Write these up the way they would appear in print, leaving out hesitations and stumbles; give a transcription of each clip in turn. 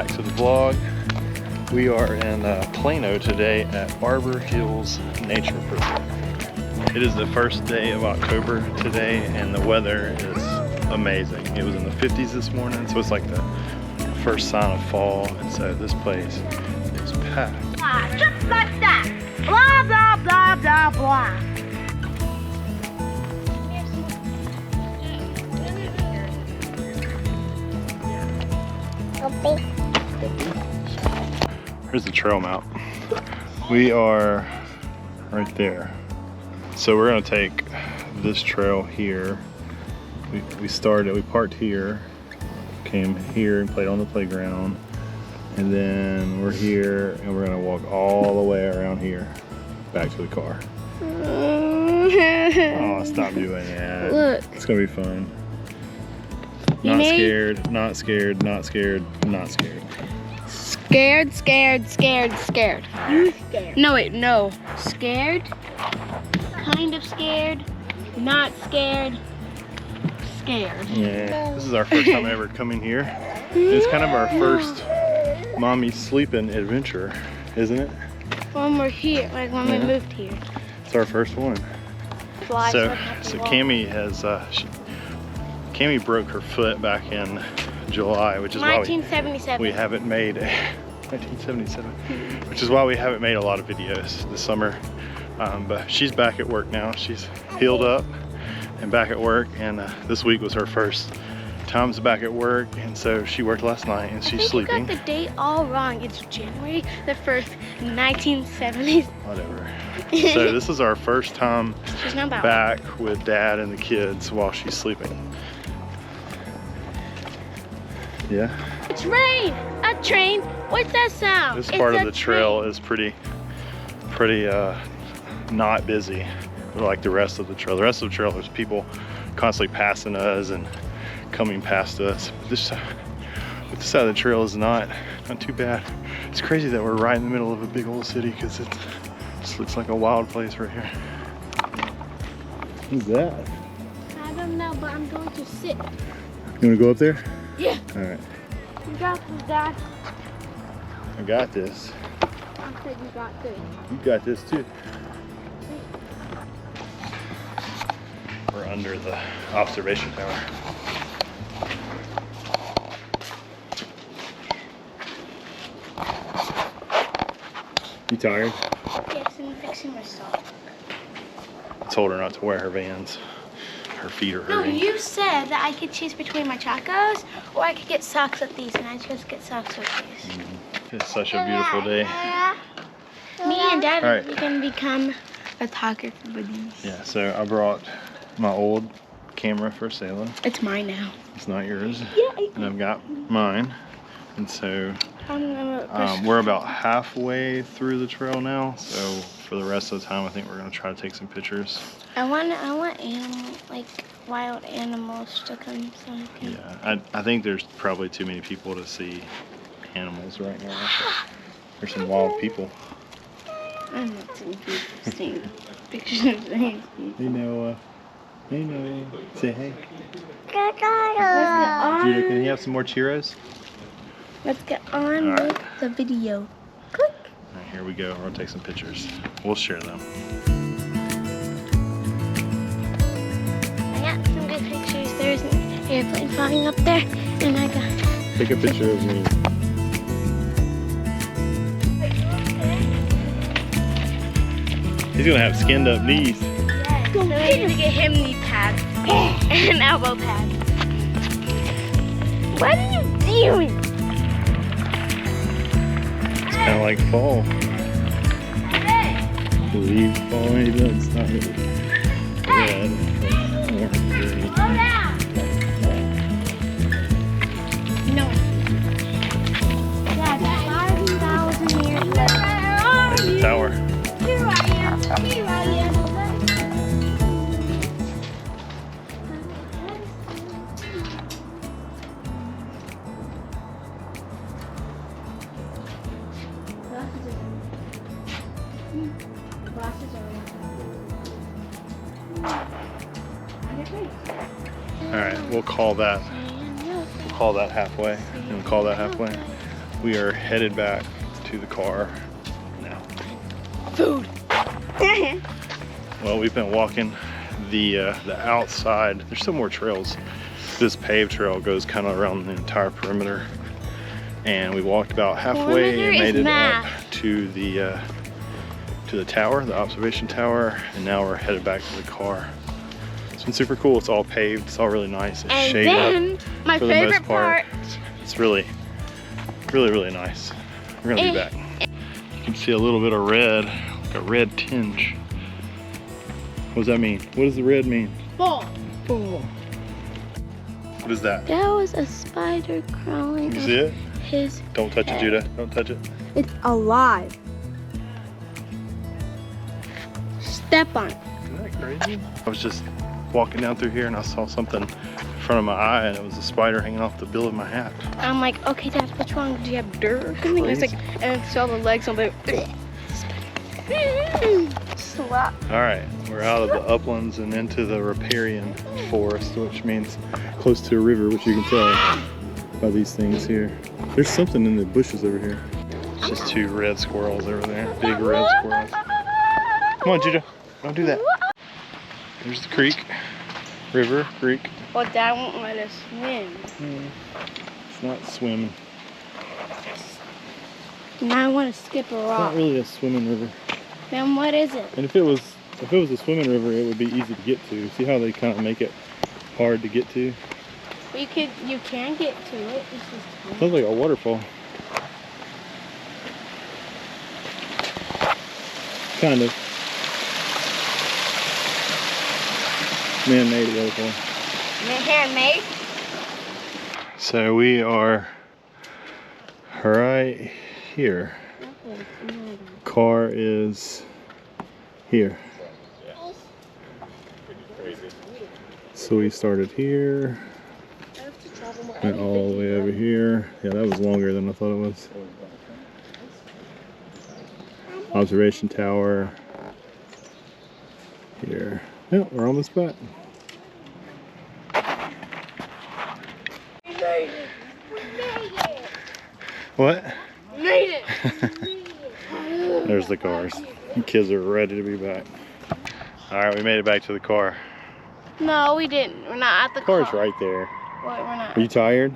back to the vlog. We are in Plano today at Arbor Hills Nature Preserve. It is the first day of October today and the weather is amazing. It was in the 50s this morning, so it's like the first sign of fall, and so this place is packed. Just like that. Blah, blah, blah, blah, blah. Here's the trail map. We are right there. So we're gonna take this trail here. We parked here, came here and played on the playground. And then we're here and we're gonna walk all the way around here, back to the car. Oh, stop doing that. Look. It's gonna be fun. Not scared, not scared, not scared, not scared. Scared, scared, scared, scared. You scared. No, wait, no. Scared, kind of scared, not scared, scared. Yeah, this is our first time ever coming here. It's kind of our first mommy sleeping adventure, isn't it? When we're here, like when we moved here. It's our first one. So Cami has, Cami broke her foot back in July, which is 1977. why we haven't made 1977, which is why we haven't made a lot of videos this summer. But she's back at work now. She's healed up and back at work, and this week was her first time back at work, and so she worked last night and she's sleeping. You got the date all wrong. It's January the 1st, 1970s. Whatever. So this is our first time back with Dad and the kids while she's sleeping. Yeah. A train! A train! What's that sound? This part of the trail is pretty not busy like the rest of the trail. The rest of the trail, there's people constantly passing us and coming past us. But this side of the trail is not too bad. It's crazy that we're right in the middle of a big old city because it just looks like a wild place right here. What's that? I don't know, but I'm going to sit. You want to go up there? Yeah. All right. You got this, Dad. I got this. I said you got this. You got this too. We're under the observation tower. You tired? Yes, I'm fixing my sock. I told her not to wear her Vans. Her feet are hurting. No, you said that I could choose between my Chacos or I could get socks with these, and I chose to get socks with these. It's such a beautiful day. Me and Dad All right. are going to become photographer buddies. Yeah, so I brought my old camera for sailing. It's mine now. It's not yours. Yeah. And I've got mine. And so I'm we're about halfway through the trail now. So for the rest of the time, I think we're going to try to take some pictures. I want animal, like wild animals to come so I can. Yeah, I think there's probably too many people to see animals right now. There's some wild people. I'm not seeing people seeing pictures of things. Hey Noah. Hey Noah. Say hey. Let's get on. Judah, can you have some more churros? Let's get on with the video. Click. All right, here we go. We're gonna take some pictures. We'll share them. I got some good pictures. There's an airplane flying up there, and I got. Take a picture of me. He's gonna have skinned up knees. Yes. So we need to get him knee pads and elbow pads. What are you doing? It's kind of like fall. The leaves falling. It's not really red. Slow down. No. Dad, 5,000 years left. There's the tower. Here I am. Here I am. All right, we'll call that halfway, and we'll call that halfway. We are headed back to the car now. Food. Well, we've been walking the outside. There's still more trails. This paved trail goes kind of around the entire perimeter. And we walked about halfway and made it up to the tower, the observation tower. And now we're headed back to the car. It's been super cool. It's all paved. It's all really nice. It's And shaded then up my for the favorite most part. part. It's really nice. We're gonna be back. You can see a little bit of red, like a red tinge. What does that mean? What does the red mean? Ball. Ball. What is that? That was a spider crawling. You see it? His Don't touch it, Judah. Don't touch it. It's alive. Step on it. Isn't that crazy? I was just walking down through here and I saw something in front of my eye and it was a spider hanging off the bill of my hat. I'm like, okay, Dad, what's wrong? Do you have dirt or something? It's like, and I saw the legs. I'm like, slap. All right, we're out of the uplands and into the riparian forest, which means close to a river, which you can tell by these things here. There's something in the bushes over here. It's just two red squirrels over there, big red squirrels. Come on, Judah, don't do that. There's the creek, river, creek. Well, Dad won't let us swim. It's not swimming. Now I want to skip a It's rock. not really a swimming river. Then what is it? And if it was a swimming river, it would be easy to get to. See how they kind of make it hard to get to? You can get to it. It's just Sounds like a waterfall. Kind of. Man-made waterfall. handmade. So we are right here. Car is here. So we started here, went all the way over here. Yeah, that was longer than I thought it was. Observation tower here. Yeah, we're almost back. We made it. We made it. What? Made it. There's the cars. The kids are ready to be back. All right, we made it back to the car. No, we didn't. We're not at the car. Car's right there. What, we're not. Are you tired?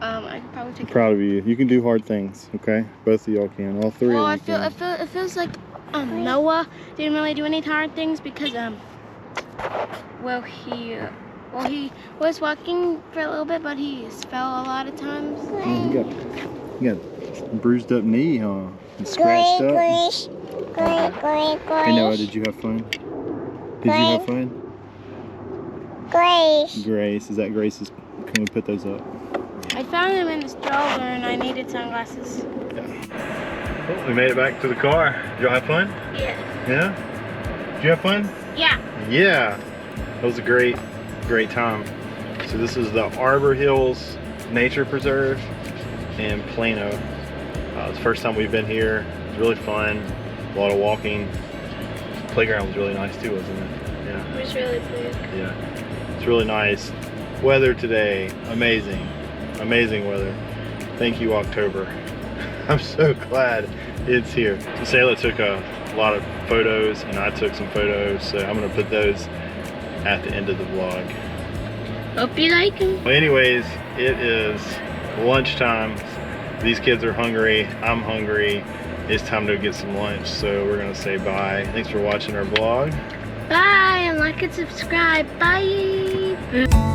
I could probably take I'm proud of you. You can do hard things, okay? Both of y'all can. All three Well, of you can. it feels like Noah didn't really do any hard things because he was walking for a little bit, but he fell a lot of times. You got a bruised up knee, huh? And scratched up. Hey Noah, did you have fun? Did you have fun? Grace. Is that Grace's? Can we put those up? I found him in the stroller and I needed sunglasses. Yeah. Well, we made it back to the car. Did y'all have fun? Yeah. Yeah? Did you have fun? Yeah. Yeah. That was a great time. So this is the Arbor Hills Nature Preserve in Plano. It's the first time we've been here. It's really fun. A lot of walking. The playground was really nice too, wasn't it? Yeah. It was really big. Yeah. It's really nice. Weather today, amazing. Amazing weather. Thank you, October. I'm so glad it's here. So Sayla took a lot of photos and I took some photos, so I'm gonna put those at the end of the vlog. Hope you like them. Well, anyways, it is lunchtime. These kids are hungry. I'm hungry. It's time to get some lunch, so we're gonna say bye. Thanks for watching our vlog. Bye, and like and subscribe. Bye.